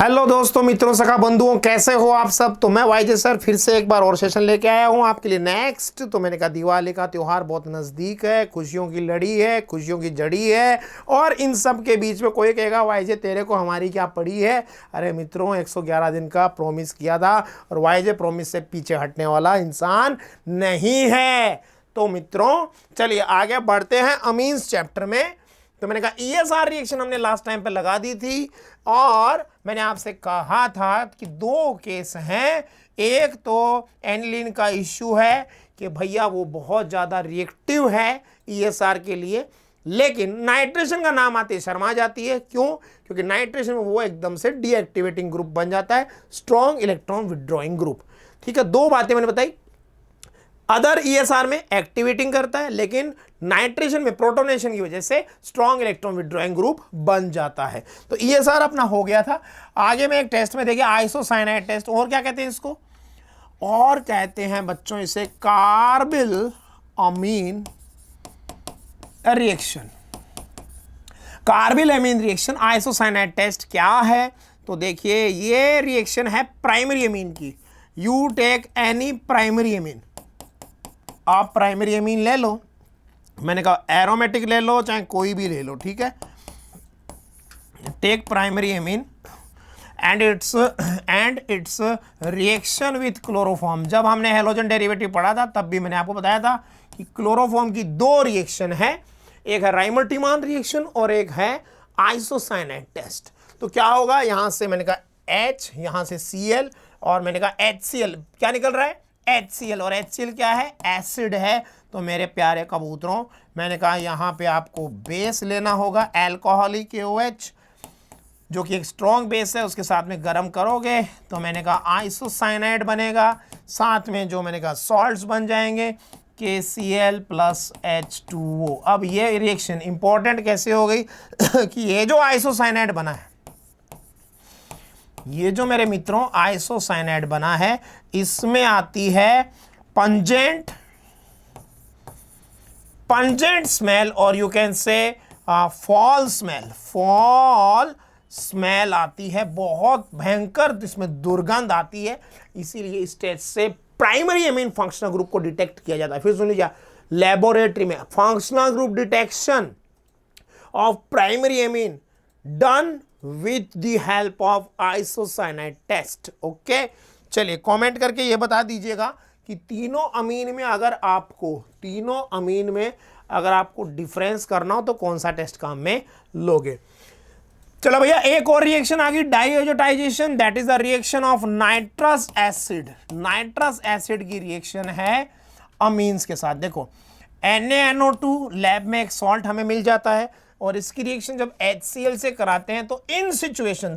Hello दोस्तों, मित्रों, सखा बंधुओं, कैसे हो आप सब। तो मैं वाईजे सर फिर से एक बार और सेशन लेके आया हूँ आपके लिए नेक्स्ट। तो मैंने कहा दिवाली का त्यौहार बहुत नज़दीक है, खुशियों की लड़ी है, खुशियों की जड़ी है, और इन सब के बीच में कोई कहेगा वाईजे तेरे को हमारी क्या पड़ी है। अरे मित्रों, 111 दिन का प्रॉमिस किया था और वाईजे प्रॉमिस से पीछे हटने वाला इंसान नहीं है। तो मित्रों चलिए आगे बढ़ते हैं अमीन्स चैप्टर में। तो मैंने कहा ईएसआर रिएक्शन हमने लास्ट टाइम पे लगा दी थी और मैंने आपसे कहा था कि दो केस हैं। एक तो एनिलीन का इश्यू है कि भैया वो बहुत ज़्यादा रिएक्टिव है ईएसआर के लिए, लेकिन नाइट्रेशन का नाम आते ही शर्मा जाती है। क्यों? क्योंकि नाइट्रेशन में वो एकदम से डीएक्टिवेटिंग ग्रुप बन जाता है, स्ट्रॉन्ग इलेक्ट्रॉन विड्रॉइंग ग्रुप। ठीक है, दो बातें मैंने बताई। अदर ईएसआर में एक्टिवेटिंग करता है, लेकिन नाइट्रेशन में प्रोटोनेशन की वजह से स्ट्रॉन्ग इलेक्ट्रॉन विड्रॉइंग ग्रुप बन जाता है। तो ईएसआर अपना हो गया था। आगे में एक टेस्ट में देखिए आइसोसाइनाइड टेस्ट, और क्या कहते हैं इसको, और कहते हैं बच्चों इसे कार्बिल अमीन रिएक्शन। कार्बिल अमीन रिएक्शन आइसोसाइनाइड टेस्ट क्या है? तो देखिए ये रिएक्शन है प्राइमरी अमीन की। You take any primary amine, आप प्राइमरी अमीन ले लो, मैंने कहा एरोमेटिक ले लो चाहे कोई भी ले लो, ठीक है। Take primary amine and its reaction with chloroform. जब हमने हेलोजन डेरिवेटिव पढ़ा था तब भी मैंने आपको बताया था कि क्लोरोफॉर्म की दो रिएक्शन है, एक है राइमर-टिमान रिएक्शन और एक है आइसोसाइनाइड टेस्ट। तो क्या होगा, यहां से मैंने कहा H, यहां से Cl, और मैंने कहा HCl, क्या निकल रहा है HCl, और HCl क्या है, एसिड है। तो मेरे प्यारे कबूतरों, मैंने कहा यहाँ पे आपको बेस लेना होगा एल्कोहलिक OH, जो कि एक स्ट्रॉन्ग बेस है, उसके साथ में गर्म करोगे तो मैंने कहा आइसोसाइनाइड बनेगा, साथ में जो मैंने कहा सॉल्ट्स बन जाएंगे KCl प्लस H2O। अब ये रिएक्शन इंपॉर्टेंट कैसे हो गई कि ये जो आइसोसाइनाइड बना है, ये जो मेरे मित्रों आइसोसाइनाइड बना है, इसमें आती है पंजेंट स्मेल, और you can say fall smell आती है, बहुत भयंकर इसमें दुर्गंध आती है। इसीलिए इस टेस्ट से प्राइमरी अमीन फंक्शनल ग्रुप को डिटेक्ट किया जाता है। फिर सुन लीजिए, लेबोरेटरी में functional group detection of primary amine done with the help of isocyanide test. Okay, चलिए कमेंट करके ये बता दीजिएगा कि तीनों अमीन में अगर आपको डिफरेंस करना हो तो कौन सा टेस्ट काम में लोगे। चलो भैया, एक और रिएक्शन आ गई, diazotisation, that is the reaction of nitrous acid. Nitrous acid की रिएक्शन है अमीन्स के साथ। देखो NaNO2 लैब में एक सॉल्ट हमें मिल जाता है, और इसकी रिएक्शन जब HCl से कराते हैं तो इन सिचुएशन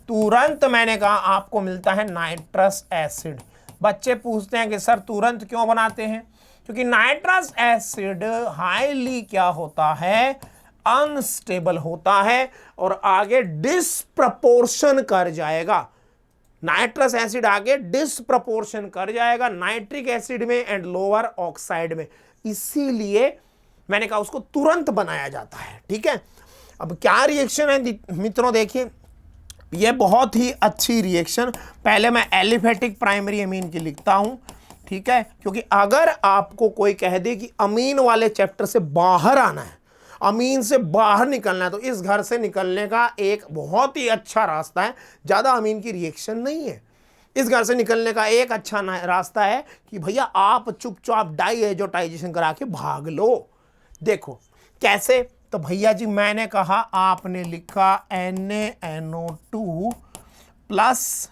तुरंत मैंने कहा आपको मिलता है नाइट्रस एसिड। बच्चे पूछते हैं कि सर तुरंत क्यों बनाते हैं? क्योंकि नाइट्रस एसिड हाईली क्या होता है, अनस्टेबल होता है, और आगे डिसप्रपोर्शन कर जाएगा। नाइट्रस एसिड आगे डिसप्रपोर्शन कर जाएगा नाइट्रिक एसिड में एंड लोअर ऑक्साइड में, इसीलिए मैंने कहा उसको तुरंत बनाया जाता है। ठीक है, अब क्या रिएक्शन है मित्रों, देखिए ये बहुत ही अच्छी रिएक्शन। पहले मैं एलिफेटिक प्राइमरी अमीन की लिखता हूं, ठीक है, क्योंकि अगर आपको कोई कह दे कि अमीन वाले चैप्टर से बाहर आना है, अमीन से बाहर निकलना है, तो इस घर से निकलने का एक बहुत ही अच्छा रास्ता है, ज़्यादा अमीन की रिएक्शन नहीं है। इस घर से निकलने का एक अच्छा रास्ता है कि भैया आप चुपचाप डाइएजोटाइजेशन करा के भाग लो। देखो कैसे, तो भैया जी मैंने कहा, आपने लिखा NaNO2 प्लस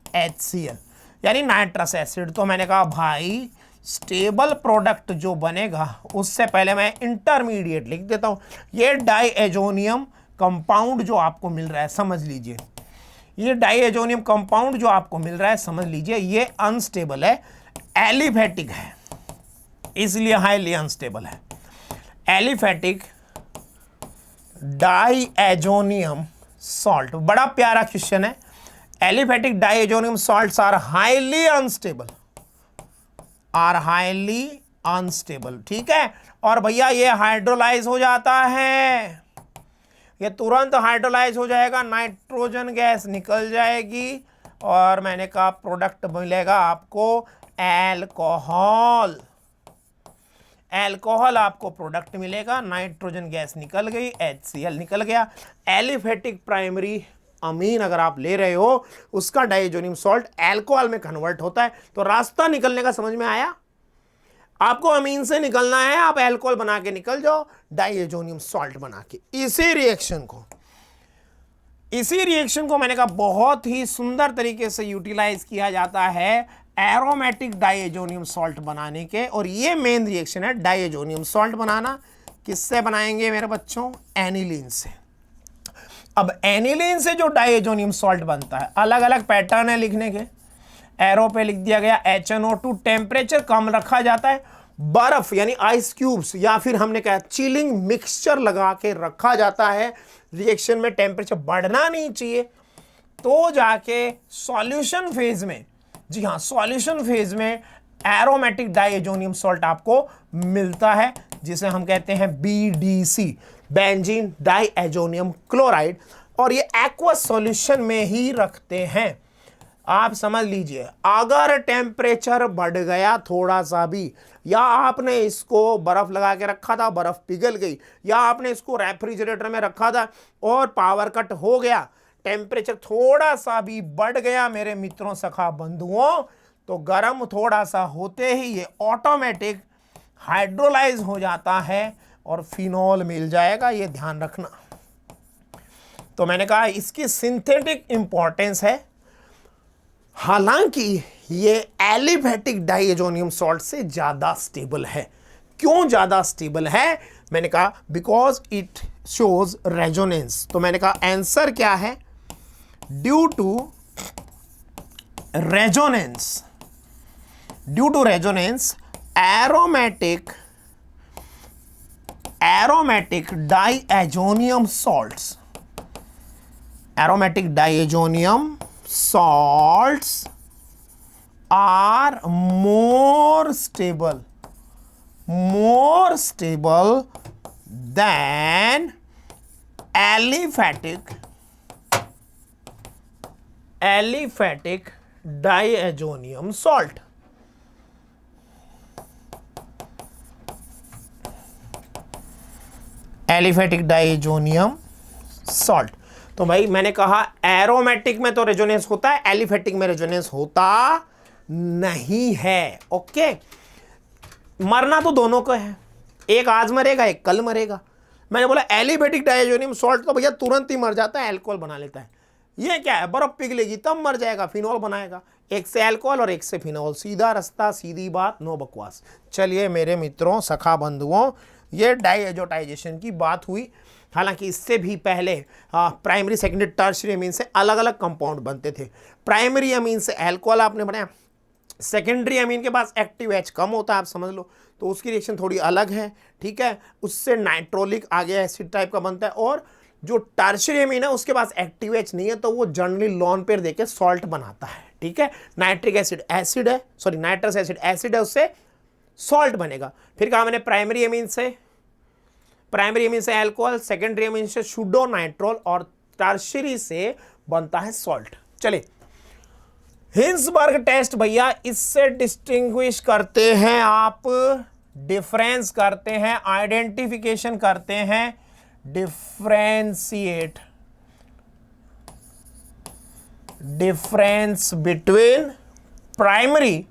HCl यानी नाइट्रस एसिड, तो मैंने कहा भाई स्टेबल प्रोडक्ट जो बनेगा उससे पहले मैं इंटरमीडिएट लिख देता हूं। ये डाइएजोनियम कंपाउंड जो आपको मिल रहा है, समझ लीजिए, ये डाइएजोनियम कंपाउंड जो आपको मिल रहा है, समझ लीजिए ये अनस्टेबल है, एलिफेटिक है, इसलिए हाईली अनस्टेबल है। एलिफेटिक डाइएजोनियम सॉल्ट, बड़ा प्यारा क्वेश्चन है। Aliphatic diazonium salts are highly unstable, ठीक है। और भैया ये हाइड्रोलाइज हो जाता है, ये तुरंत हाइड्रोलाइज हो जाएगा, नाइट्रोजन गैस निकल जाएगी और मैंने कहा प्रोडक्ट मिलेगा आपको एल्कोहल। एल्कोहल आपको प्रोडक्ट मिलेगा, नाइट्रोजन गैस निकल गई, HCl निकल गया। एलिफेटिक प्राइमरी अमीन अगर आप ले रहे हो उसका डाइएजोनियम सॉल्ट अल्कोहल में कन्वर्ट होता है। तो रास्ता निकलने का समझ में आया? आपको अमीन से निकलना है, आप अल्कोहल बना के निकल जाओ डाइएजोनियम सॉल्ट बना के। इसी रिएक्शन को मैंने कहा बहुत ही सुंदर तरीके से यूटिलाइज किया जाता है एरोमेटिक डाइएजोनियम सॉल्ट बनाने के। और ये मेन रिएक्शन है डाइएजोनियम सॉल्ट बनाना। किससे बनाएंगे मेरे बच्चों? एनिलीन से। अब एनिलीन से जो डाइएजोनियम सॉल्ट बनता है, अलग अलग पैटर्न है लिखने के। एरो पे लिख दिया गया HNO2, टेम्परेचर कम रखा जाता है, बर्फ यानी आइस क्यूब्स या फिर हमने कहा चिलिंग मिक्सचर लगा के रखा जाता है। रिएक्शन में टेम्परेचर बढ़ना नहीं चाहिए, तो जाके सॉल्यूशन फेज में, जी हाँ सॉल्यूशन फेज में एरोमेटिक डाइएजोनियम सॉल्ट आपको मिलता है, जिसे हम कहते हैं BDC, बेंजीन डाइएजोनियम क्लोराइड। और ये एक्वस सॉल्यूशन में ही रखते हैं। आप समझ लीजिए, अगर टेम्परेचर बढ़ गया थोड़ा सा भी, या आपने इसको बर्फ लगा के रखा था, बर्फ पिघल गई, या आपने इसको रेफ्रिजरेटर में रखा था और पावर कट हो गया, टेम्परेचर थोड़ा सा भी बढ़ गया मेरे मित्रों सखा बंधुओं, तो गर्म थोड़ा सा होते ही ये ऑटोमेटिक हाइड्रोलाइज हो जाता है और फिनॉल मिल जाएगा। ये ध्यान रखना। तो मैंने कहा इसकी सिंथेटिक इंपॉर्टेंस है, हालांकि ये एलिफेटिक डाइएजोनियम सॉल्ट से ज्यादा स्टेबल है। क्यों ज्यादा स्टेबल है? मैंने कहा बिकॉज इट शोज रेजोनेंस। तो मैंने कहा आंसर क्या है? Due to resonance, aromatic diazonium salts are more stable than aliphatic diazonium salt. Aliphatic diazonium salt. तो भाई मैंने कहा एरोमेटिक में तो रेजोनेंस होता है, एलिफेटिक में रेजोनेंस होता नहीं है। ओके, मरना तो दोनों को है, एक आज मरेगा एक कल मरेगा। मैंने बोला एलिफेटिक डाइएजोनियम सॉल्ट तो भैया तुरंत ही मर जाता है, अल्कोहल बना लेता है। ये क्या है? बर्फ पिघलेगी तब मर जाएगा, फिनॉल बनाएगा। एक से अल्कोहल और एक से फिनॉल, सीधा रास्ता, सीधी बात, नो बकवास। चलिए मेरे मित्रों सखा बंधुओं, ये डाइएजोटाइजेशन की बात हुई। हालांकि इससे भी पहले प्राइमरी सेकेंडरी टर्शियरी अमीन से अलग अलग कंपाउंड बनते थे। प्राइमरी अमीन से अल्कोहल आपने बनाया, सेकेंडरी अमीन के पास एक्टिव H कम होता है, आप समझ लो, तो उसकी रिएक्शन थोड़ी अलग है। ठीक है, उससे नाइट्रोलिक आगे एसिड टाइप का बनता है। और जो टर्शियरी अमीन है उसके पास एक्टिव H नहीं है, तो वो जनरली लॉन पेयर देके सॉल्ट बनाता है। ठीक है, नाइट्रिक एसिड एसिड है, सॉरी नाइट्रस एसिड एसिड है, उससे सॉल्ट बनेगा। फिर कहा मैंने प्राइमरी अमीन से अल्कोहल, सेकेंडरी अमीन से सुडो नाइट्रोल और टर्शियरी से बनता है सॉल्ट। चलिए हिंसबर्ग टेस्ट भैया, इससे डिस्टिंग्विश करते हैं आप, डिफरेंस करते हैं, आइडेंटिफिकेशन करते हैं, difference between primary,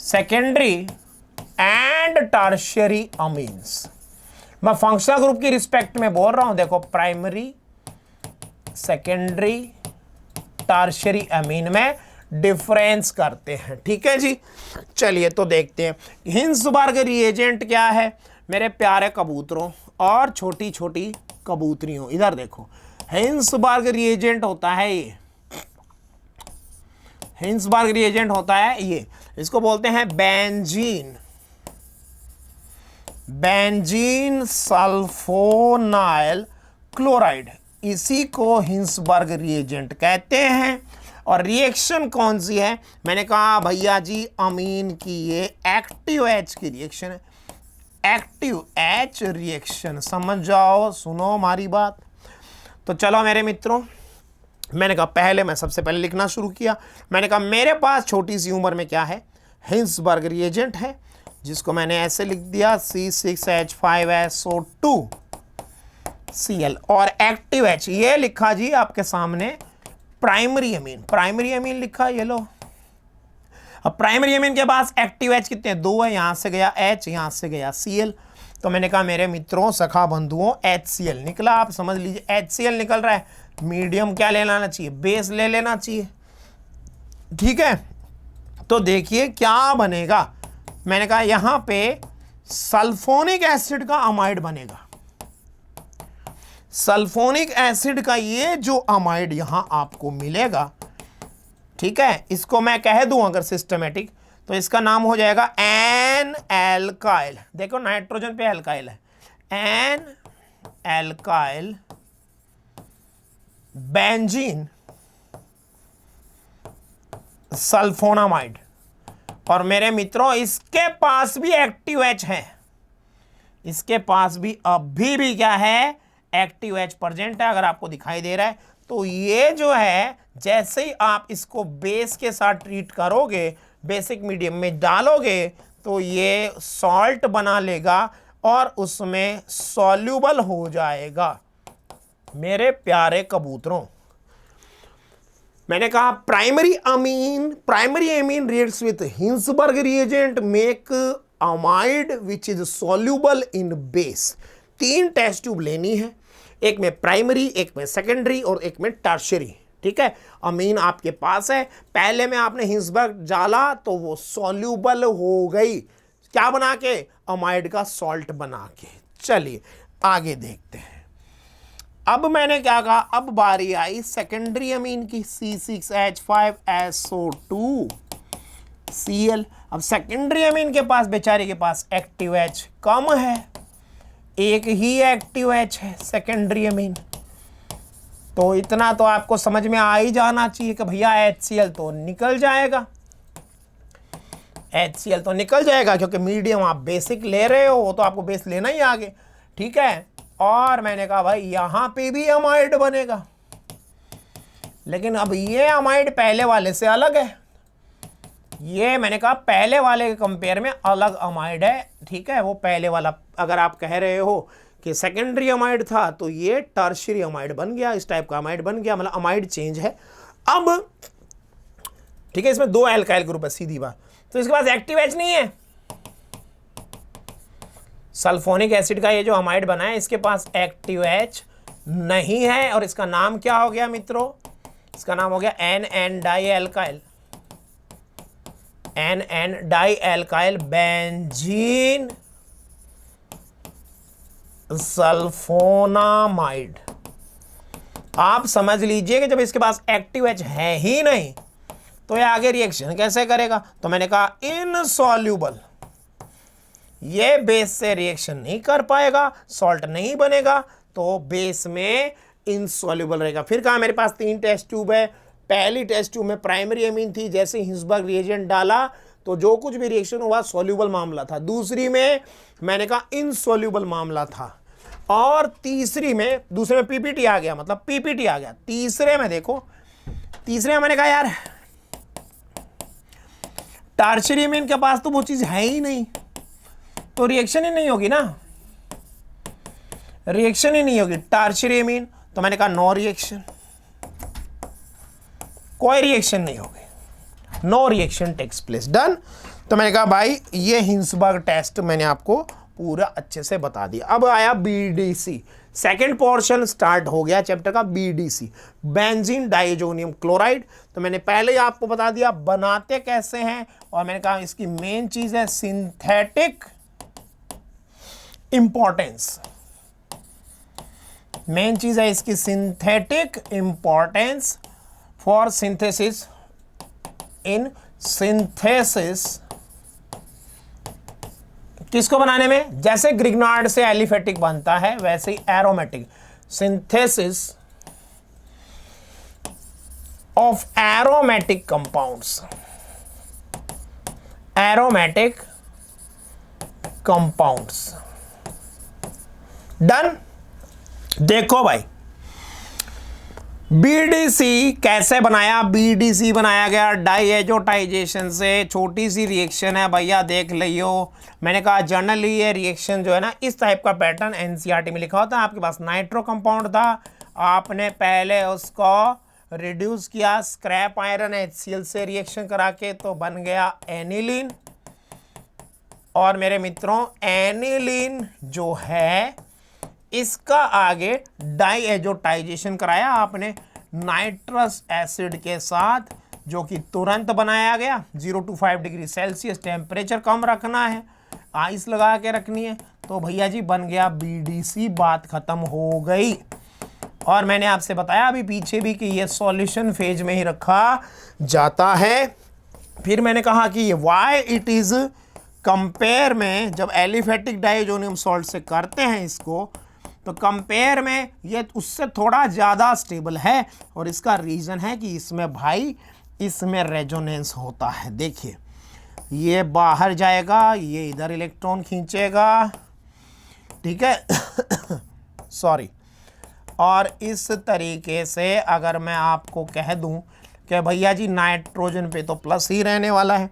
secondary and tertiary amines. मैं फंक्शनल ग्रुप की रिस्पेक्ट में बोल रहा हूं। देखो प्राइमरी, सेकेंडरी, टर्शियरी अमीन में डिफरेंस करते हैं। ठीक है जी, चलिए तो देखते हैं हिंसबर्ग रिएजेंट क्या है मेरे प्यारे कबूतरों और छोटी छोटी कबूतरियों। इधर देखो, हिंसबर्ग रिएजेंट होता है ये, हिंसबर्ग रिएजेंट होता है ये, इसको बोलते हैं बेंजीन सल्फोनाइल क्लोराइड। इसी को हिंसबर्ग रिएजेंट कहते हैं। और रिएक्शन कौन सी है? मैंने कहा भैया जी अमीन की ये एक्टिव H की रिएक्शन है। Active H reaction. समझ जाओ, सुनो हमारी बात। तो चलो मेरे मित्रों, मैंने कहा पहले मैं सबसे पहले लिखना शुरू किया। मैंने कहा मेरे पास छोटी सी उम्र में क्या है, हिंसबर्ग रिएजेंट है, जिसको मैंने ऐसे लिख दिया C6H5SO2 Cl, और एक्टिव H ये लिखा जी आपके सामने प्राइमरी अमीन। प्राइमरी अमीन लिखा, ये लो। अब प्राइमरी अमीन के पास एक्टिव H कितने, 2 है, यहां से गया H, यहां से गया Cl। तो मैंने कहा मेरे मित्रों, सखा बंधुओं, HCl निकला। आप समझ लीजिए HCl निकल रहा है, मीडियम क्या ले लेना चाहिए, बेस ले लेना चाहिए। ठीक है, तो देखिए क्या बनेगा। मैंने कहा यहां पे सल्फोनिक एसिड का अमाइड बनेगा। सल्फोनिक एसिड का ये जो अमाइड यहां आपको मिलेगा, ठीक है, इसको मैं कह दूं अगर सिस्टमेटिक, तो इसका नाम हो जाएगा एन एल्काइल। देखो नाइट्रोजन पे एल्काइल है, एन एल्काइल बेंजीन सल्फोनामाइड। और मेरे मित्रों, इसके पास भी एक्टिव H है, इसके पास भी अभी भी क्या है, एक्टिव H प्रेजेंट है। अगर आपको दिखाई दे रहा है तो ये जो है, जैसे ही आप इसको बेस के साथ ट्रीट करोगे, बेसिक मीडियम में डालोगे, तो ये सॉल्ट बना लेगा और उसमें सॉल्यूबल हो जाएगा। मेरे प्यारे कबूतरों, मैंने कहा primary amine reacts with Hinsberg reagent make amide which is soluble in base. 3 test tube लेनी है, एक में प्राइमरी, एक में सेकेंडरी और एक में टर्शियरी। ठीक है, अमीन आपके पास है, पहले में आपने हिंसबर्ग डाला तो वो सॉल्यूबल हो गई, क्या बना के, अमाइड का सॉल्ट बना के। चलिए आगे देखते हैं। अब मैंने क्या कहा, अब बारी आई सेकेंडरी अमीन की, C6H5SO2 Cl। अब सेकेंडरी अमीन के पास, बेचारे के पास एक्टिव H कम है, एक ही एक्टिव H है सेकेंडरी अमीन। तो इतना तो आपको समझ में आ ही जाना चाहिए कि भैया HCl तो निकल जाएगा, HCl तो निकल जाएगा, क्योंकि मीडियम आप बेसिक ले रहे हो, वो तो आपको बेस लेना ही आगे। ठीक है, और मैंने कहा भाई यहां पे भी अमाइड बनेगा, लेकिन अब ये अमाइड पहले वाले से अलग है। ये मैंने कहा पहले वाले के कंपेयर में अलग अमाइड है। ठीक है, वो पहले वाला, अगर आप कह रहे हो कि सेकेंडरी अमाइड था, तो ये टर्शियरी अमाइड बन गया, इस टाइप का अमाइड बन गया, मतलब अमाइड चेंज है। अब ठीक है, इसमें 2 एल्काइल ग्रुप है, सीधी बात। तो इसके पास एक्टिव H नहीं है, सल्फोनिक एसिड का ये जो अमाइड बना है, इसके पास एक्टिव H नहीं है, और इसका नाम क्या हो गया मित्रों, इसका नाम हो गया NN डाइएल्काइल, NN डाइएल्काइल बेंजीन सल्फोनामाइड। आप समझ लीजिए कि जब इसके पास एक्टिव H है ही नहीं, तो ये आगे रिएक्शन कैसे करेगा। तो मैंने कहा इनसॉल्यूबल, ये बेस से रिएक्शन नहीं कर पाएगा, सॉल्ट नहीं बनेगा, तो बेस में इनसॉल्यूबल रहेगा। फिर कहा मेरे पास 3 टेस्ट ट्यूब है, पहली टेस्ट ट्यूब में प्राइमरी अमीन थी, जैसे हिंसबर्ग रिएजेंट डाला तो जो कुछ भी रिएक्शन हुआ सॉल्यूबल मामला था। दूसरी में मैंने कहा इनसॉल्यूबल मामला था, और तीसरी में, दूसरे में पीपीटी आ गया, मतलब पीपीटी आ गया। तीसरे में देखो, तीसरे में मैंने कहा यार टर्शियरी अमीन के पास तो वो चीज है ही नहीं, तो रिएक्शन ही नहीं होगी ना, रिएक्शन ही नहीं होगी टर्शियरी अमीन। तो मैंने कहा नो रिएक्शन, कोई रिएक्शन नहीं होगी, no reaction takes place, done. तो मैंने कहा भाई ये हिंसबर्ग टेस्ट मैंने आपको पूरा अच्छे से बता दिया। अब आया बीडीसी, सेकेंड पोर्शन स्टार्ट हो गया चैप्टर का, बीडीसी बेंजीन डाइजोनियम क्लोराइड। तो मैंने पहले ही आपको बता दिया बनाते कैसे हैं, और मैंने कहा इसकी मेन चीज है सिंथेटिक इंपॉर्टेंस, मेन चीज है इसकी synthetic importance for synthesis, in synthesis किसको बनाने में, जैसे ग्रिग्नार्ड से एलिफेटिक बनता है वैसे ही aromatic, synthesis of aromatic compounds, aromatic compounds. Done. देखो भाई बीडीसी कैसे बनाया, बीडीसी बनाया गया डाइएजोटाइजेशन से। छोटी सी रिएक्शन है भैया, देख लियो। मैंने कहा जनरली ये रिएक्शन जो है ना, इस टाइप का पैटर्न एनसीईआरटी में लिखा होता है। आपके पास नाइट्रो कंपाउंड था, आपने पहले उसको रिड्यूस किया स्क्रैप आयरन HCl से रिएक्शन करा के, तो बन गया एनिलीन। और मेरे मित्रों एनिलीन जो है इसका आगे डाइएजोटाइजेशन कराया आपने नाइट्रस एसिड के साथ, जो कि तुरंत बनाया गया। 0 to 5 डिग्री सेल्सियस टेम्परेचर कम रखना है, आइस लगा के रखनी है, तो भैया जी बन गया बीडीसी, बात खत्म हो गई। और मैंने आपसे बताया अभी पीछे भी कि ये सॉल्यूशन फेज में ही रखा जाता है। फिर मैंने कहा कि ये व्हाई इट इज कंपेयर में, जब एलिफेटिक डाइजोनियम सॉल्ट से करते हैं इसको, तो कंपेयर में ये उससे थोड़ा ज़्यादा स्टेबल है। और इसका रीज़न है कि इसमें भाई इसमें रेजोनेंस होता है। देखिए ये बाहर जाएगा, ये इधर इलेक्ट्रॉन खींचेगा, ठीक है सॉरी। और इस तरीके से अगर मैं आपको कह दूं कि भैया जी नाइट्रोजन पे तो प्लस ही रहने वाला है,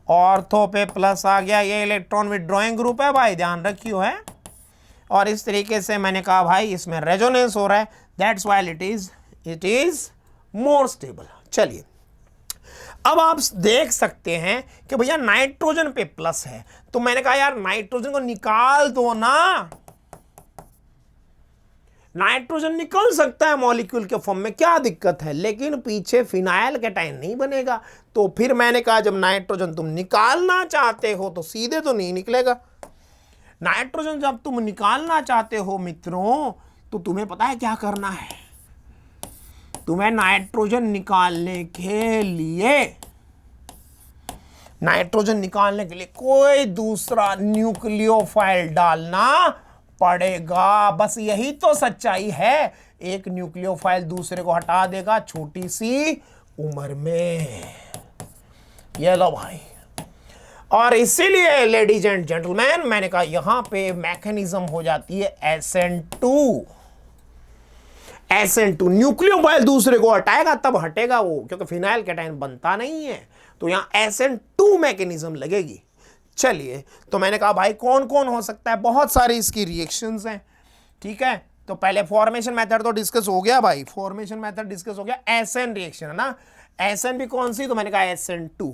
ऑर्थो पे प्लस आ गया, ये इलेक्ट्रॉन विथड्रॉइंग ग्रुप है भाई, ध्यान रखियो है। और इस तरीके से मैंने कहा भाई इसमें रेजोनेंस हो रहा है, that's why it is more stable. चलिए अब आप देख सकते हैं कि भैया नाइट्रोजन पे प्लस है, तो मैंने कहा यार नाइट्रोजन को निकाल दो ना। नाइट्रोजन निकल सकता है मॉलिक्यूल के फॉर्म में, क्या दिक्कत है, लेकिन पीछे फिनाइल कैटायन नहीं बनेगा। तो फिर मैंने कहा जब नाइट्रोजन तुम निकालना चाहते हो तो सीधे तो नहीं निकलेगा। नाइट्रोजन जब तुम निकालना चाहते हो मित्रों, तो तुम्हें पता है क्या करना है। तुम्हें नाइट्रोजन निकालने के लिए कोई दूसरा न्यूक्लियोफाइल डालना पड़ेगा। बस यही तो सच्चाई है। एक न्यूक्लियोफाइल दूसरे को हटा देगा छोटी सी उम्र में। ये लो भाई। और इसीलिए लेडीज एंड जेंटलमैन मैंने कहा यहां पे मैकेनिज्म हो जाती है SN2। न्यूक्लियोफाइल दूसरे को हटाएगा तब हटेगा वो, क्योंकि फिनाइल कैटायन बनता नहीं है, तो यहां SN2 मैकेनिज्म लगेगी। चलिए तो मैंने कहा भाई कौन कौन हो सकता है, बहुत सारी इसकी रिएक्शंस हैं, ठीक है। तो पहले फॉर्मेशन मेथड तो डिस्कस हो गया भाई, फॉर्मेशन मेथड डिस्कस हो गया। SN रिएक्शन है ना, SN भी कौन सी, तो मैंने कहा SN2।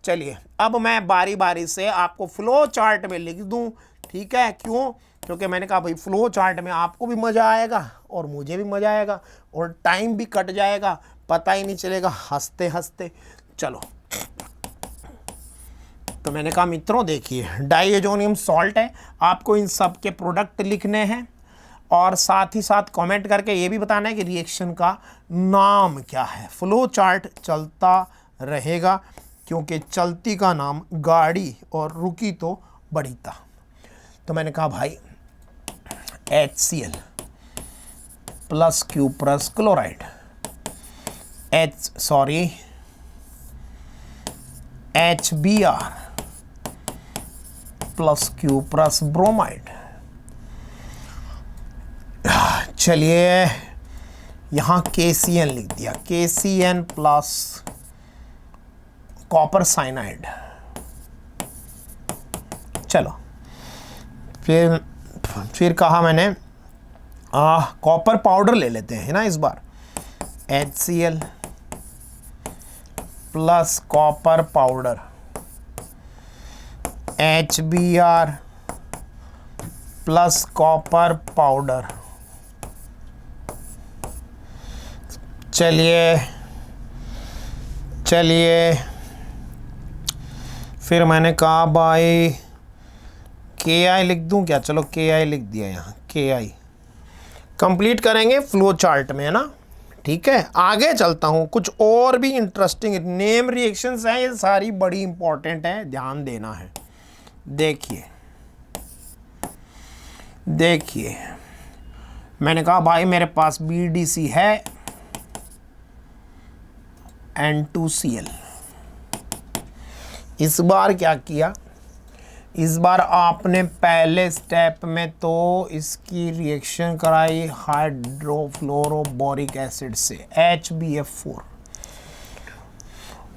चलिए अब मैं बारी बारी से आपको फ्लो चार्ट में लिख दूं, ठीक है। क्यों, क्योंकि मैंने कहा भाई फ्लो चार्ट में आपको भी मजा आएगा और मुझे भी मजा आएगा और टाइम भी कट जाएगा, पता ही नहीं चलेगा हंसते हंसते। चलो तो मैंने कहा मित्रों देखिए डाइएजोनियम सॉल्ट है, आपको इन सब के प्रोडक्ट लिखने हैं और साथ ही साथ कमेंट करके ये भी बताना है कि रिएक्शन का नाम क्या है। फ्लो चार्ट चलता रहेगा, क्योंकि चलती का नाम गाड़ी और रुकी तो बड़ी था। तो मैंने कहा भाई HCl plus cuprous chloride, HBr plus cuprous bromide. चलिए यहां KCN लिख दिया, KCN प्लस कॉपर साइनाइड। चलो फिर कहा मैंने कॉपर पाउडर ले लेते हैं ना इस बार, HCl plus copper powder, HBr plus copper powder. चलिए फिर मैंने कहा भाई KI लिख दूं क्या, चलो KI लिख दिया यहाँ, KI कंप्लीट करेंगे फ्लो चार्ट में, है ना, ठीक है। आगे चलता हूँ, कुछ और भी इंटरेस्टिंग नेम रिएक्शंस हैं, ये सारी बड़ी इंपॉर्टेंट है, ध्यान देना है। देखिए मैंने कहा भाई मेरे पास BDC है N2Cl। इस बार क्या किया इस बार आपने पहले स्टेप में तो इसकी रिएक्शन कराई हाइड्रोफ्लोरोबोरिक एसिड से HBF4,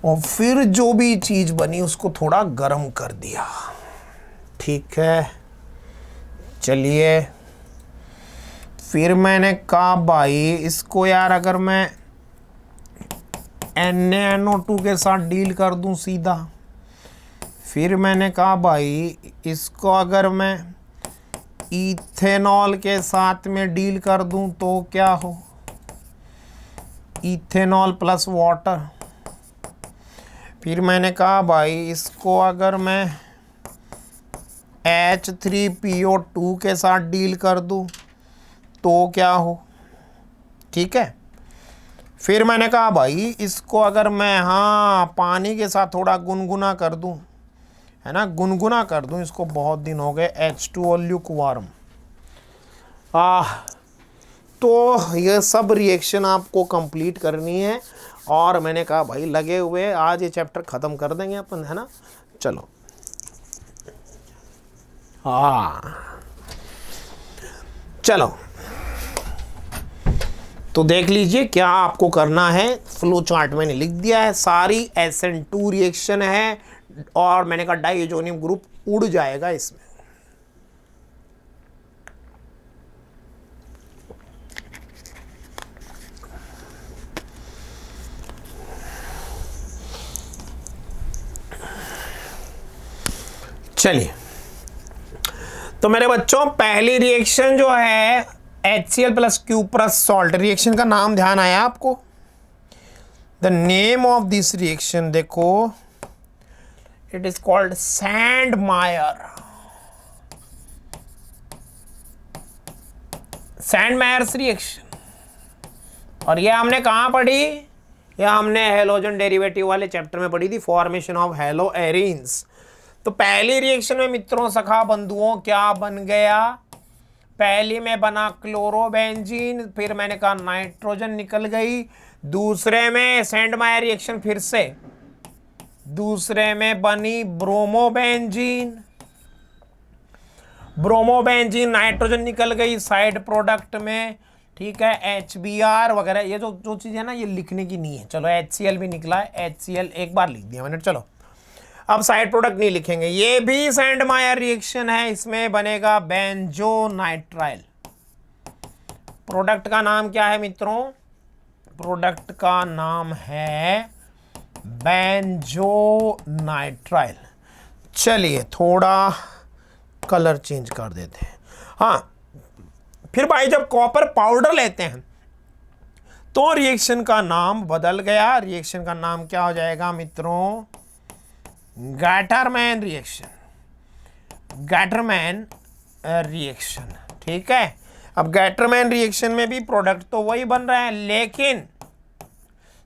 और फिर जो भी चीज बनी उसको थोड़ा गर्म कर दिया। ठीक है, चलिए फिर मैंने कहा भाई इसको यार अगर मैं NaNO2 के साथ डील कर दूं सीधा, फिर मैंने कहा भाई इसको अगर मैं इथेनॉल के साथ में डील कर दूं तो क्या हो, इथेनॉल प्लस वाटर। फिर मैंने कहा भाई इसको अगर मैं H3PO2 के साथ डील कर दूं तो क्या हो। ठीक है, फिर मैंने कहा भाई इसको अगर मैं पानी के साथ थोड़ा गुनगुना कर दूं, है ना, गुनगुना कर दूं इसको, बहुत दिन हो गए, H2O ल्यूकवार्म। तो ये सब रिएक्शन आपको कंप्लीट करनी है, और मैंने कहा भाई लगे हुए आज ये चैप्टर ख़त्म कर देंगे अपन, है ना। चलो चलो तो देख लीजिए क्या आपको करना है। फ्लो चार्ट मैंने लिख दिया है, सारी SN2 रिएक्शन है, और मैंने कहा डाइएजोनियम ग्रुप उड़ जाएगा इसमें। चलिए तो मेरे बच्चों पहली रिएक्शन जो है HCl plus cuprous salt, reaction का नाम ध्यान आया आपको। The name of this reaction देखो, इट इज कॉल्ड सैंडमायर, सैंडमायर्स रिएक्शन। और ये हमने कहाँ पढ़ी, ये हमने हेलोजन डेरिवेटिव वाले चैप्टर में पढ़ी थी, फॉर्मेशन ऑफ हेलो एरीन्स। तो पहली रिएक्शन में मित्रों सखा बंधुओं क्या बन गया, पहली में बना क्लोरोबेंजीन, फिर मैंने कहा नाइट्रोजन निकल गई। दूसरे में सैंडमायर रिएक्शन, फिर से दूसरे में बनी ब्रोमोबेंजीन, ब्रोमोबेंजीन नाइट्रोजन निकल गई साइड प्रोडक्ट में। ठीक है, HBr वगैरह, ये जो चीज़ है ना ये लिखने की नहीं है। चलो HCl भी निकला है, HCl एक बार लिख दिया मैंने। चलो अब साइड प्रोडक्ट नहीं लिखेंगे, ये भी सैंडमायर रिएक्शन है, इसमें बनेगा बेंजोनाइट्राइल। प्रोडक्ट का नाम क्या है मित्रों, प्रोडक्ट का नाम है बेंजोनाइट्राइल। चलिए थोड़ा कलर चेंज कर देते हैं। फिर भाई जब कॉपर पाउडर लेते हैं तो रिएक्शन का नाम बदल गया, रिएक्शन का नाम क्या हो जाएगा मित्रों, गैटरमैन रिएक्शन, गैटरमैन रिएक्शन। ठीक है, अब गैटरमैन रिएक्शन में भी प्रोडक्ट तो वही बन रहा है, लेकिन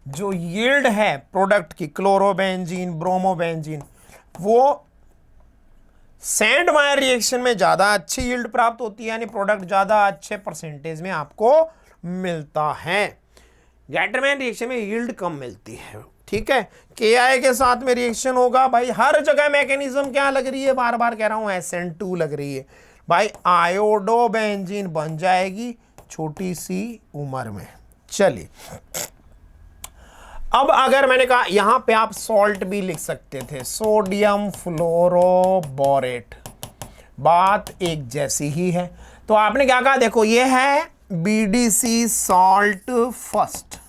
जो यील्ड है प्रोडक्ट की, क्लोरोबेंजीन ब्रोमोबेंजीन, वो सैंडमायर रिएक्शन में ज़्यादा अच्छी यील्ड प्राप्त होती है, यानी प्रोडक्ट ज़्यादा अच्छे परसेंटेज में आपको मिलता है। गैटरमैन रिएक्शन में यील्ड कम मिलती है। ठीक है, KI के साथ में रिएक्शन होगा भाई, हर जगह मैकेनिज्म क्या लग रही है, बार बार कह रहा हूं SN2 लग रही है भाई, आयोडोबेंजीन बन जाएगी छोटी सी उम्र में। चलिए अब अगर मैंने कहा यहां पे आप सॉल्ट भी लिख सकते थे, सोडियम फ्लोरोबोरेट, बात एक जैसी ही है। तो आपने क्या कहा, देखो ये है BDC सॉल्ट फर्स्ट,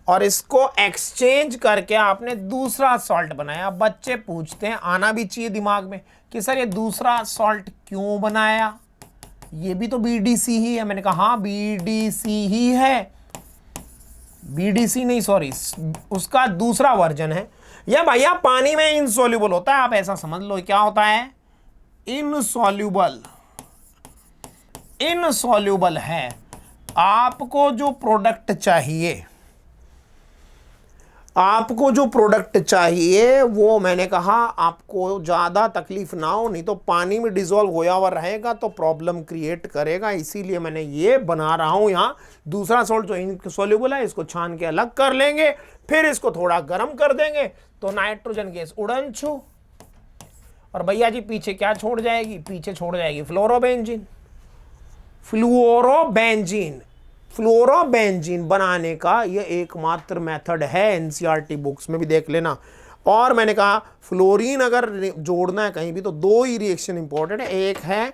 और इसको एक्सचेंज करके आपने दूसरा सॉल्ट बनाया। अब बच्चे पूछते हैं, आना भी चाहिए दिमाग में कि सर ये दूसरा सॉल्ट क्यों बनाया, ये भी तो BDC ही है। मैंने कहा हाँ BDC ही है, BDC नहीं सॉरी, उसका दूसरा वर्जन है। या भैया पानी में इनसॉल्युबल होता है, आप ऐसा समझ लो क्या होता है, इनसॉल्युबल, इनसॉल्युबल है। आपको जो प्रोडक्ट चाहिए, आपको जो प्रोडक्ट चाहिए वो मैंने कहा आपको ज़्यादा तकलीफ ना हो, नहीं तो पानी में डिजोल्व होया हुआ रहेगा तो प्रॉब्लम क्रिएट करेगा। इसीलिए मैंने ये बना रहा हूँ। यहाँ दूसरा सॉल्ट जो इनसॉल्युबल है इसको छान के अलग कर लेंगे, फिर इसको थोड़ा गर्म कर देंगे तो नाइट्रोजन गैस उड़न छू, और भैया जी पीछे क्या छोड़ जाएगी, पीछे छोड़ जाएगी फ्लोरोबेंजीन। फ्लोरोबेंजीन, फ्लोरोबेंजीन बनाने का ये एकमात्र मेथड है, एनसीईआरटी बुक्स में भी देख लेना। और मैंने कहा फ्लोरीन अगर जोड़ना है कहीं भी तो दो ही रिएक्शन इंपॉर्टेंट है, एक है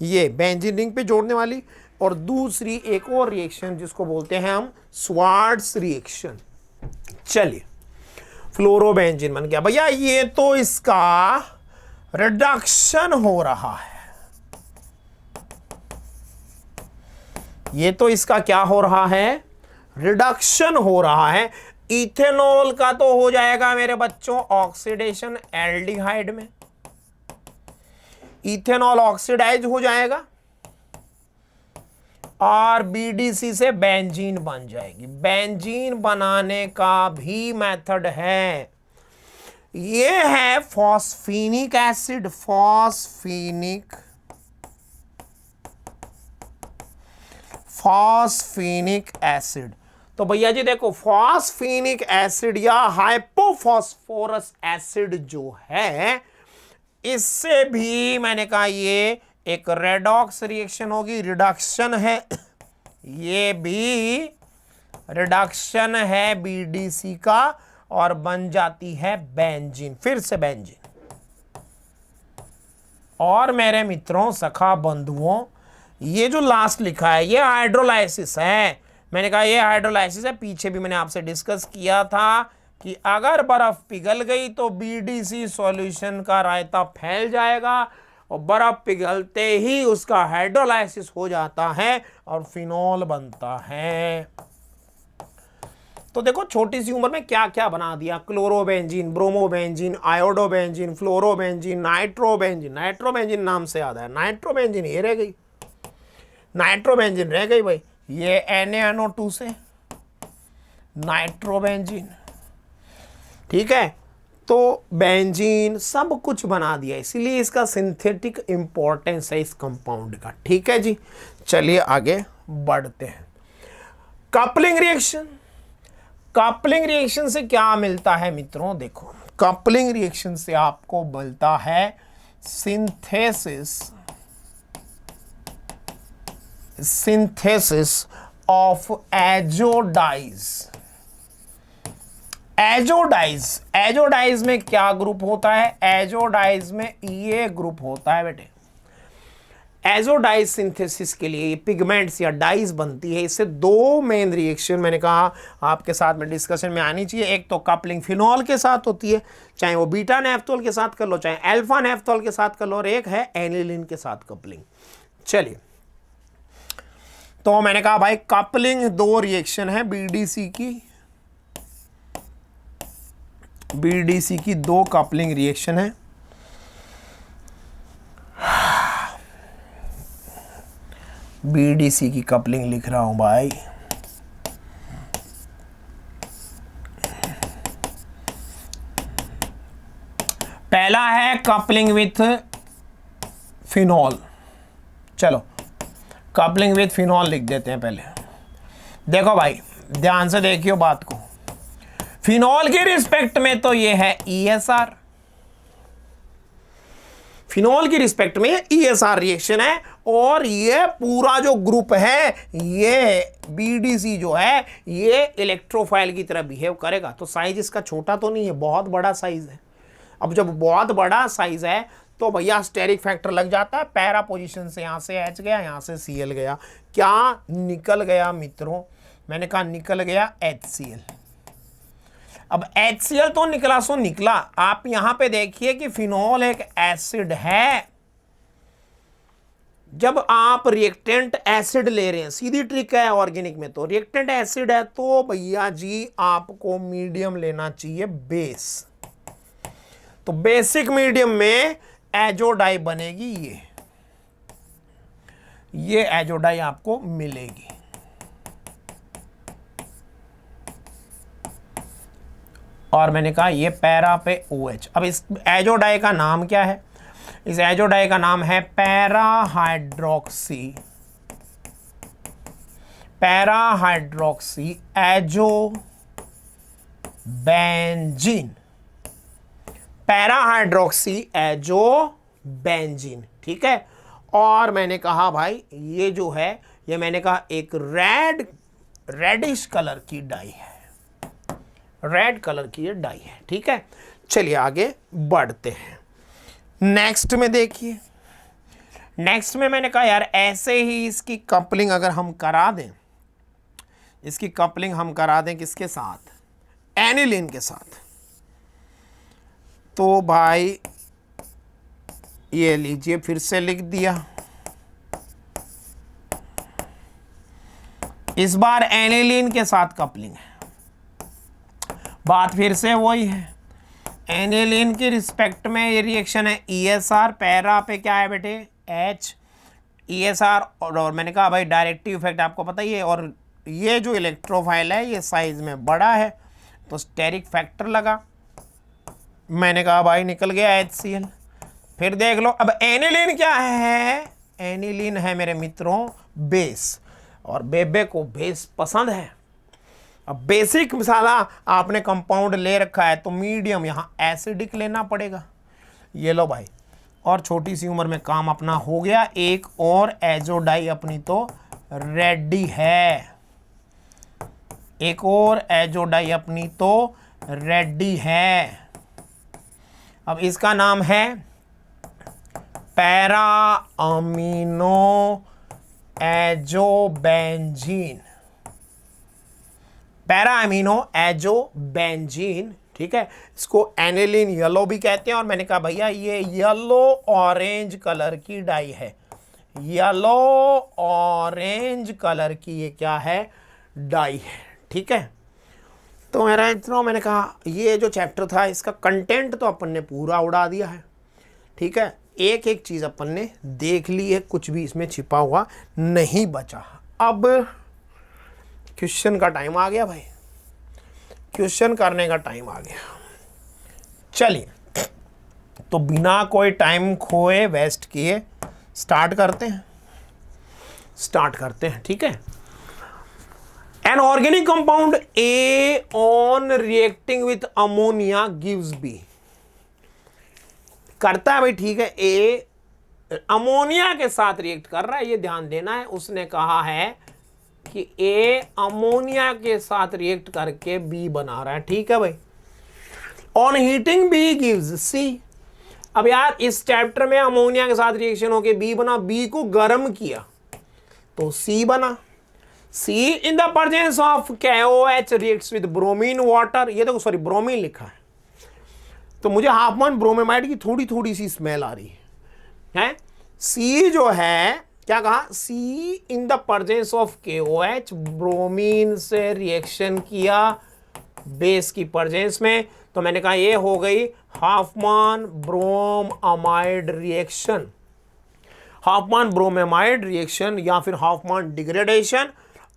ये बेंजीन रिंग पे जोड़ने वाली, और दूसरी एक और रिएक्शन जिसको बोलते हैं हम स्वार्ट्स रिएक्शन। चलिए फ्लोरोबेंजीन बन गया भैया, ये तो इसका रिडक्शन हो रहा है, ये तो इसका क्या हो रहा है, रिडक्शन हो रहा है। इथेनॉल का तो हो जाएगा मेरे बच्चों ऑक्सीडेशन एल्डिहाइड में, इथेनॉल ऑक्सीडाइज हो जाएगा और बीडीसी से बेंजीन बन जाएगी। बेंजीन बनाने का भी मेथड है, ये है फॉस्फीनिक एसिड, फॉस्फीनिक एसिड। तो भैया जी देखो फॉस्फीनिक एसिड या हाइपोफॉस्फोरस एसिड जो है, इससे भी मैंने कहा ये एक रेडॉक्स रिएक्शन होगी, रिडक्शन है, ये भी रिडक्शन है बीडीसी का, और बन जाती है बेंजीन, फिर से बेंजीन। और मेरे मित्रों सखा बंधुओं, ये जो लास्ट लिखा है ये हाइड्रोलाइसिस है। मैंने कहा ये हाइड्रोलाइसिस है, पीछे भी मैंने आपसे डिस्कस किया था कि अगर बर्फ पिघल गई तो बीडीसी सॉल्यूशन का रायता फैल जाएगा, और बर्फ पिघलते ही उसका हाइड्रोलाइसिस हो जाता है और फिनॉल बनता है। तो देखो छोटी सी उम्र में क्या क्या बना दिया, chlorobenzene, bromobenzene, iodobenzene, fluorobenzene, nitrobenzene. Nitrobenzene नाम से याद है, नाइट्रोबेंजीन ये रह गई, नाइट्रोबेंजीन रह गई भाई, ये NaNO2 से नाइट्रोबेंजीन, ठीक है। तो बेंजीन सब कुछ बना दिया, इसीलिए इसका सिंथेटिक इंपॉर्टेंस है इस कंपाउंड का, ठीक है जी। चलिए आगे बढ़ते हैं। कपलिंग रिएक्शन, कपलिंग रिएक्शन से क्या मिलता है मित्रों, देखो कपलिंग रिएक्शन से आपको मिलता है सिंथेसिस ऑफ एजोडाइज। एजोडाइज में क्या ग्रुप होता है, एजोडाइज में ये ग्रुप होता है बेटे। एजोडाइज सिंथेसिस के लिए पिगमेंट्स या डाइज बनती है, इससे दो मेन रिएक्शन मैंने कहा आपके साथ में डिस्कशन में आनी चाहिए। एक तो कपलिंग फिनॉल के साथ होती है, चाहे वो बीटा नेफ्थोल के साथ कर लो, चाहे अल्फा नेफ्थोल के साथ कर लो, और एक है एनिलीन के साथ कपलिंग। चलिए तो मैंने कहा भाई कपलिंग दो रिएक्शन है बीडीसी की दो कपलिंग रिएक्शन है। बीडीसी की कपलिंग लिख रहा हूं भाई, पहला है कपलिंग विथ फिनॉल। चलो कपलिंग विथ फिनॉल लिख देते हैं पहले। देखो भाई ध्यान से देखियो बात को, फिनॉल के रिस्पेक्ट में तो ये है ESR, फिनॉल की रिस्पेक्ट में ESR रिएक्शन है, और ये पूरा जो ग्रुप है ये BDC जो है ये इलेक्ट्रोफाइल की तरह बिहेव करेगा। तो साइज इसका छोटा तो नहीं है, बहुत बड़ा साइज है। अब जब बहुत बड़ा साइज है तो भैया स्टेरिक फैक्टर लग जाता है, पैरा पोजीशन से यहां से H गया, यहां से Cl गया, क्या निकल गया मित्रों, मैंने कहा निकल गया HCl। अब HCl तो निकला सो निकला, आप यहां पे देखिए कि फिनॉल एक एसिड है। जब आप रिएक्टेंट एसिड ले रहे हैं, सीधी ट्रिक है ऑर्गेनिक में, तो रिएक्टेंट एसिड है तो भैया जी आपको मीडियम लेना चाहिए बेस। तो बेसिक मीडियम में एजोडाई बनेगी, ये एजोडाई आपको मिलेगी। और मैंने कहा ये पैरा पे OH। अब इस एजोडाई का नाम क्या है, इस एजोडाई का नाम है para hydroxy azo benzene. Para hydroxy azo benzene, ठीक है। और मैंने कहा भाई ये जो है, ये मैंने कहा एक रेडिश कलर की डाई है, रेड कलर की ये डाई है, ठीक है। चलिए आगे बढ़ते हैं। नेक्स्ट में देखिए, नेक्स्ट में मैंने कहा यार ऐसे ही इसकी कपलिंग अगर हम करा दें, इसकी कपलिंग हम करा दें किसके साथ, एनिलीन के साथ, तो भाई ये लीजिए फिर से लिख दिया। इस बार एनिलीन के साथ कपलिंग है, बात फिर से वही है। एनिलीन के रिस्पेक्ट में ये रिएक्शन है ESR, पैरा पे क्या है बेटे H, ESR, और मैंने कहा भाई डायरेक्टिव इफेक्ट आपको पता ही है, और ये जो इलेक्ट्रोफाइल है ये साइज में बड़ा है तो स्टेरिक फैक्टर लगा, मैंने कहा भाई निकल गया HCl। फिर देख लो अब एनिलीन क्या है, एनिलीन है मेरे मित्रों बेस, और बेबे को बेस पसंद है। अब बेसिक मसाला आपने कंपाउंड ले रखा है तो मीडियम यहाँ एसिडिक लेना पड़ेगा। ये लो भाई, और छोटी सी उम्र में काम अपना हो गया। एक और एजोडाई अपनी तो रेडी है, एक और एजोडाई अपनी तो रेडी है। अब इसका नाम है para amino azobenzene, para amino azobenzene, ठीक है। इसको एनिलीन येलो भी कहते हैं, और मैंने कहा भैया ये येलो ऑरेंज कलर की डाई है, येलो ऑरेंज कलर की ये क्या है डाई है, ठीक है। तो मेरा इतना मैंने कहा ये जो चैप्टर था इसका कंटेंट तो अपन ने पूरा उड़ा दिया है, ठीक है। एक एक चीज़ अपन ने देख ली है, कुछ भी इसमें छिपा हुआ नहीं बचा। अब क्वेश्चन का टाइम आ गया भाई, क्वेश्चन करने का टाइम आ गया। चलिए तो बिना कोई टाइम खोए वेस्ट किए स्टार्ट करते हैं, ठीक है। An organic compound A on reacting with ammonia gives B, करता है भाई, ठीक है। A अमोनिया के साथ रिएक्ट कर रहा है, ये ध्यान देना है। उसने कहा है कि A अमोनिया के साथ रिएक्ट करके B बना रहा है, ठीक है भाई। On heating B gives C। अब यार इस चैप्टर में अमोनिया के साथ रिएक्शन होके B बना, B को गर्म किया तो C बना। C in the presence of KOH reacts with bromine water, ये देखो सॉरी ब्रोमीन लिखा है तो मुझे हाफमैन ब्रोमेमाइड की थोड़ी थोड़ी सी स्मेल आ रही है। C जो है क्या कहा, C in the presence of KOH, bromine से रिएक्शन किया बेस की प्रेजेंस में, तो मैंने कहा ये हो गई Hopman bromide reaction, Hopman bromamide reaction या फिर हाफमैन डिग्रेडेशन।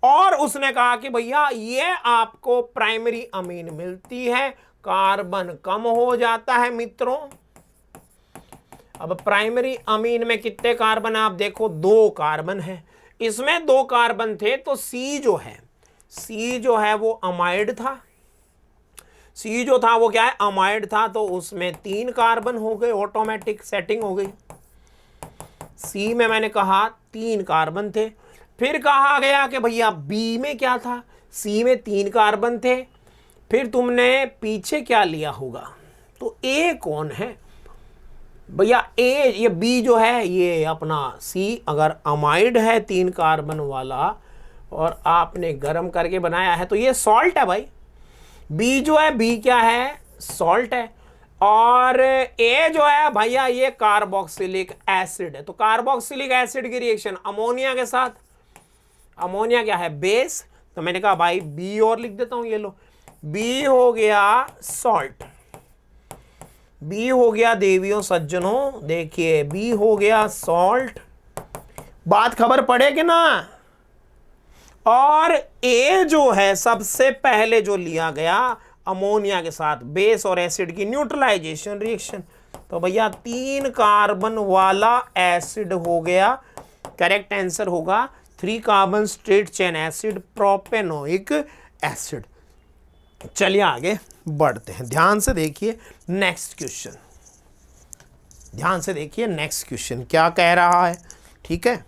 और उसने कहा कि भैया ये आपको प्राइमरी अमीन मिलती है, कार्बन कम हो जाता है मित्रों। अब प्राइमरी अमीन में कितने कार्बन आप देखो, 2 कार्बन है, इसमें 2 कार्बन थे तो C जो है वो अमाइड था, C जो था वो क्या है अमाइड था, तो उसमें 3 कार्बन हो गए, ऑटोमेटिक सेटिंग हो गई। C में मैंने कहा 3 कार्बन थे। फिर कहा गया कि भैया B में क्या था, C में 3 कार्बन थे, फिर तुमने पीछे क्या लिया होगा, तो A कौन है भैया, A ये B जो है ये अपना C अगर अमाइड है 3 कार्बन वाला और आपने गर्म करके बनाया है तो ये सॉल्ट है भाई। B जो है B क्या है सॉल्ट है, और A जो है भैया ये कार्बोक्सिलिक एसिड है। तो कार्बोक्सिलिक एसिड की रिएक्शन अमोनिया के साथ, अमोनिया क्या है बेस, तो मैंने कहा भाई B और लिख देता हूं, ये लो B हो गया सॉल्ट, B हो गया देवियों सज्जनों, देखिए B हो गया सॉल्ट, बात खबर पड़े कि ना। और A जो है सबसे पहले जो लिया गया अमोनिया के साथ बेस और एसिड की न्यूट्रलाइजेशन रिएक्शन, तो भैया 3 कार्बन वाला एसिड हो गया, करेक्ट आंसर होगा 3 carbon straight chain acid propanoic acid. चलिए आगे। बढ़ते हैं। ध्यान से देखिए नेक्स्ट क्वेश्चन, ध्यान से देखिए नेक्स्ट क्वेश्चन क्या कह रहा है। ठीक है,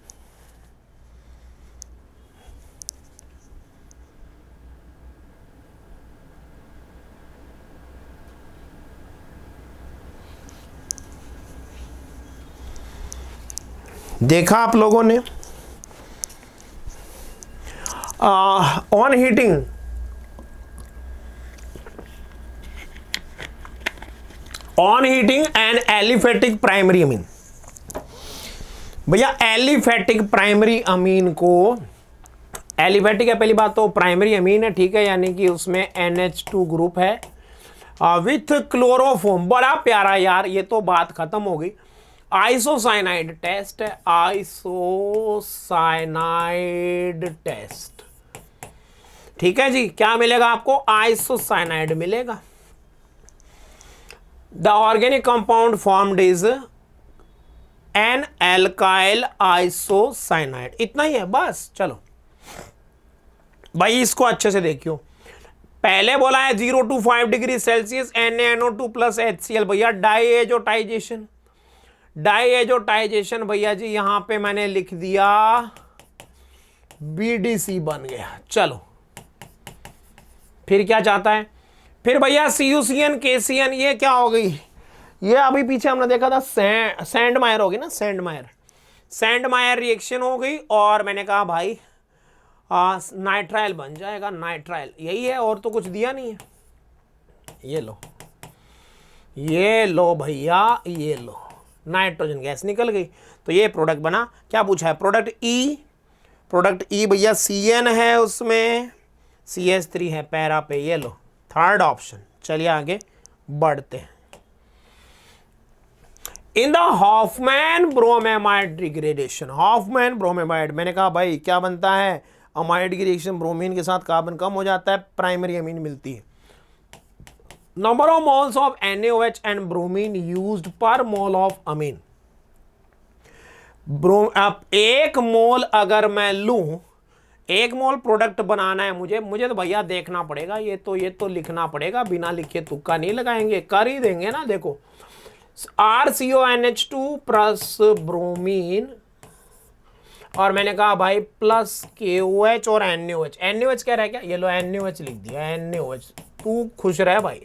देखा आप लोगों ने, on heating and aliphatic primary amine. भैया एलिफेटिक प्राइमरी अमीन को, एलिफेटिक है पहली बात तो, प्राइमरी अमीन है, ठीक है, यानी कि उसमें NH2 ग्रुप है विथ क्लोरोफॉर्म। बड़ा प्यारा यार, ये तो बात खत्म हो गई। आइसोसाइनाइड टेस्ट है, आइसोसाइनाइड टेस्ट, ठीक है जी। क्या मिलेगा आपको? आइसोसाइनाइड मिलेगा। The organic compound formed is an alkyl isocyanide. इतना ही है बस। चलो भाई इसको अच्छे से देखियो। पहले बोला है 0 to 5 degree Celsius NaNO2 plus HCl। भैया डाइएजोटाइजेशन, डाइएजोटाइजेशन भैया जी यहां पे मैंने लिख दिया BDC बन गया। चलो फिर क्या चाहता है? फिर भैया CuCN KCN, ये क्या हो गई? ये अभी पीछे हमने देखा था सैंडमायर होगी ना, सैंडमायर रिएक्शन हो गई। और मैंने कहा भाई नाइट्राइल बन जाएगा, नाइट्राइल यही है, और तो कुछ दिया नहीं है। ये लो, ये लो भैया, ये लो, नाइट्रोजन गैस निकल गई। तो ये प्रोडक्ट बना। क्या पूछा है? प्रोडक्ट ई भैया CN है, उसमें CH3 है पैरा पे। ये लो थर्ड ऑप्शन। चलिए आगे बढ़ते हैं। In the Hofmann bromamide degradation, Hofmann bromamide, मैंने कहा भाई क्या बनता है? अमाइड की रिएक्शन, ब्रोमीन के साथ कार्बन कम हो जाता है, प्राइमरी अमीन मिलती है। Number of moles of NaOH and bromine used पर मोल ऑफ अमीन। अब एक मोल अगर मैं लूं, एक मोल प्रोडक्ट बनाना है मुझे तो भैया देखना पड़ेगा, ये तो लिखना पड़ेगा, बिना लिखे तुक्का नहीं लगाएंगे, कर ही देंगे ना। देखो RCONH2 प्लस ब्रोमीन, और मैंने कहा भाई प्लस KOH और NaOH। NaOH क्या रह गया? ये लो NaOH लिख दिया, NaOH। तू खुश रह भाई।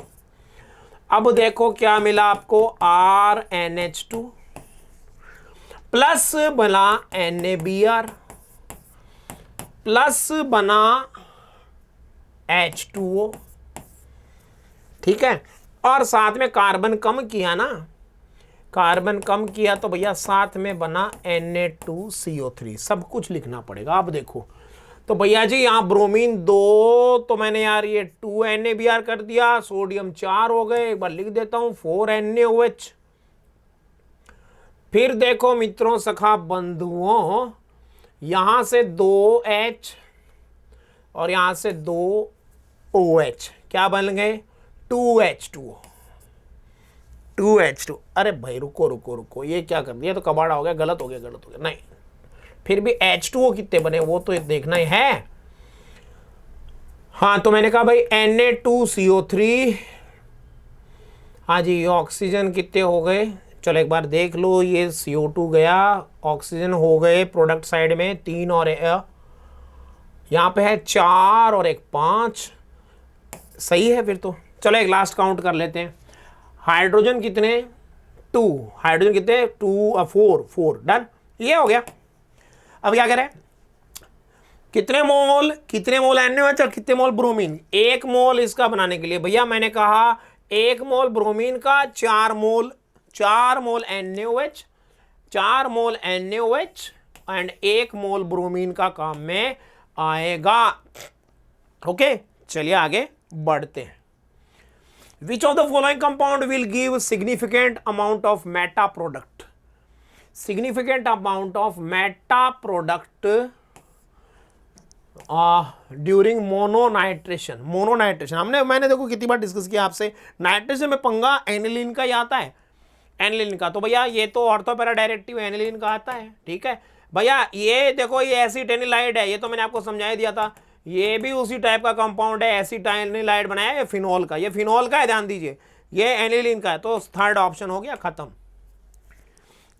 अब देखो क्या मिला आपको? RNH2 प्लस बना NaBr प्लस बना H2O, ठीक है। और साथ में कार्बन कम किया ना, कार्बन कम किया तो भैया साथ में बना Na2CO3। सब कुछ लिखना पड़ेगा। अब देखो तो भैया जी यहाँ ब्रोमीन 2, तो मैंने यार ये 2 NaBr कर दिया, सोडियम 4 हो गए। एक बार लिख देता हूं 4 NaOH। फिर देखो मित्रों, सखा बंधुओं, यहां से 2H और यहां से 2OH, क्या बन गए? 2H2। अरे भाई रुको, ये क्या कर दिया? तो कबाड़ा हो गया, गलत हो गया। नहीं, फिर भी H2O कितने बने वो तो देखना ही है। हाँ तो मैंने कहा भाई Na2CO3, हाँ जी, ऑक्सीजन कितने हो गए? चलो एक बार देख लो। ये CO2 गया, ऑक्सीजन हो गए प्रोडक्ट साइड में 3, और यहाँ पे है 4 और एक 5। सही है फिर तो। चलो एक लास्ट काउंट कर लेते हैं। हाइड्रोजन कितने? 2। हाइड्रोजन कितने? 2 4 डन। ये हो गया। अब क्या करें? कितने मोल NaOH और कितने मोल ब्रोमीन? 1 मोल इसका बनाने के लिए भैया मैंने कहा 1 मोल ब्रोमीन का 4 मोल NaOH, 4 mole NaOH and 1 mole bromine का काम में आएगा। ओके, चलिए आगे बढ़ते हैं। Which of the following compound will give significant amount of meta product? Significant amount of meta product during mononitration. मैंने देखो कितनी बार डिस्कस किया आपसे, नाइट्रेशन में पंगा एनिलीन का ही आता है, एनिलीन का। तो भैया ये तो ऑर्थोपैरा डायरेक्टिव एनिलीन का आता है, ठीक है भैया। ये देखो ये एसिड एनिलाइड है, ये तो मैंने आपको समझा ही दिया था। ये भी उसी टाइप का कंपाउंड है, एसिटाइलिनाइड बनाया है फिनॉल का, ये फिनॉल का है, ध्यान दीजिए, ये एनिलीन का है, तो थर्ड ऑप्शन हो गया खत्म।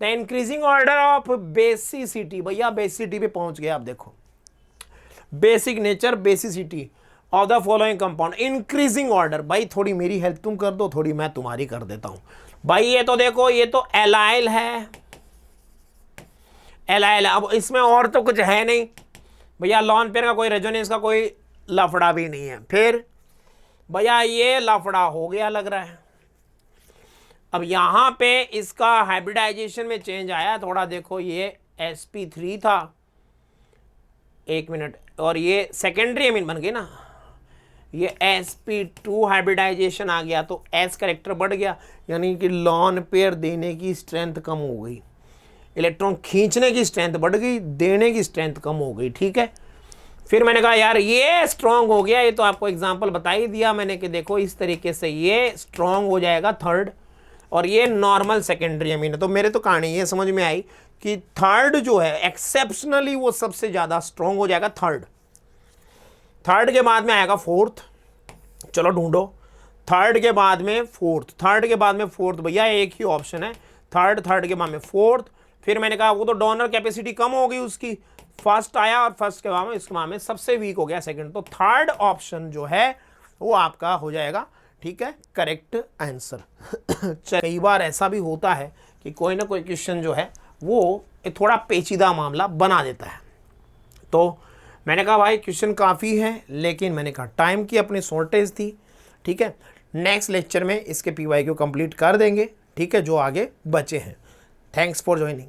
The increasing order of basicity, भैया बेसिसिटी पे पहुंच गए आप, देखो basic nature basicity of the following compound, increasing order, भाई थोड़ी मेरी हेल्प तुम कर दो, थोड़ी मैं तुम्हारी कर देता हूं भाई। ये तो देखो, ये तो एलाइल है, एलाइल, अब इसमें और तो कुछ है नहीं भैया, लॉन पेयर का कोई रेजोनेंस का कोई लफड़ा भी नहीं है, फिर भैया ये लफड़ा हो गया लग रहा है। अब यहाँ पे इसका हाइब्रिडाइजेशन में चेंज आया थोड़ा, देखो ये sp3 था, एक मिनट, और ये सेकेंडरी एमीन बन गई ना, ये sp2 हाइब्रिडाइजेशन आ गया, तो s करेक्टर बढ़ गया, यानी कि लॉन पेयर देने की स्ट्रेंथ कम हो गई, इलेक्ट्रॉन खींचने की स्ट्रेंथ बढ़ गई, देने की स्ट्रेंथ कम हो गई, ठीक है। फिर मैंने कहा यार ये स्ट्रॉन्ग हो गया, ये तो आपको एग्जांपल बता ही दिया मैंने कि देखो इस तरीके से ये स्ट्रॉन्ग हो जाएगा थर्ड, और ये नॉर्मल सेकेंडरी अमीन है। तो मेरे तो कहानी ये समझ में आई कि थर्ड जो है एक्सेप्शनली वो सबसे ज़्यादा स्ट्रॉन्ग हो जाएगा थर्ड। थर्ड के बाद में आएगा फोर्थ, चलो ढूंढो, थर्ड के बाद में फोर्थ, थर्ड के बाद में फोर्थ, भैया एक ही ऑप्शन है थर्ड, थर्ड के बाद में फोर्थ। फिर मैंने कहा वो तो डोनर कैपेसिटी कम हो गई उसकी, फर्स्ट आया और फर्स्ट के बाद में इसके बाद में सबसे वीक हो गया सेकंड, तो थर्ड ऑप्शन जो है वो आपका हो जाएगा, ठीक है, करेक्ट आंसर। कई बार ऐसा भी होता है कि कोई ना कोई क्वेश्चन जो है वो थोड़ा पेचीदा मामला बना देता है, तो मैंने कहा भाई क्वेश्चन काफ़ी है, लेकिन मैंने कहा टाइम की अपनी शॉर्टेज थी, ठीक है। नेक्स्ट लेक्चर में इसके PYQ कंप्लीट कर देंगे, ठीक है, जो आगे बचे हैं। Thanks for joining.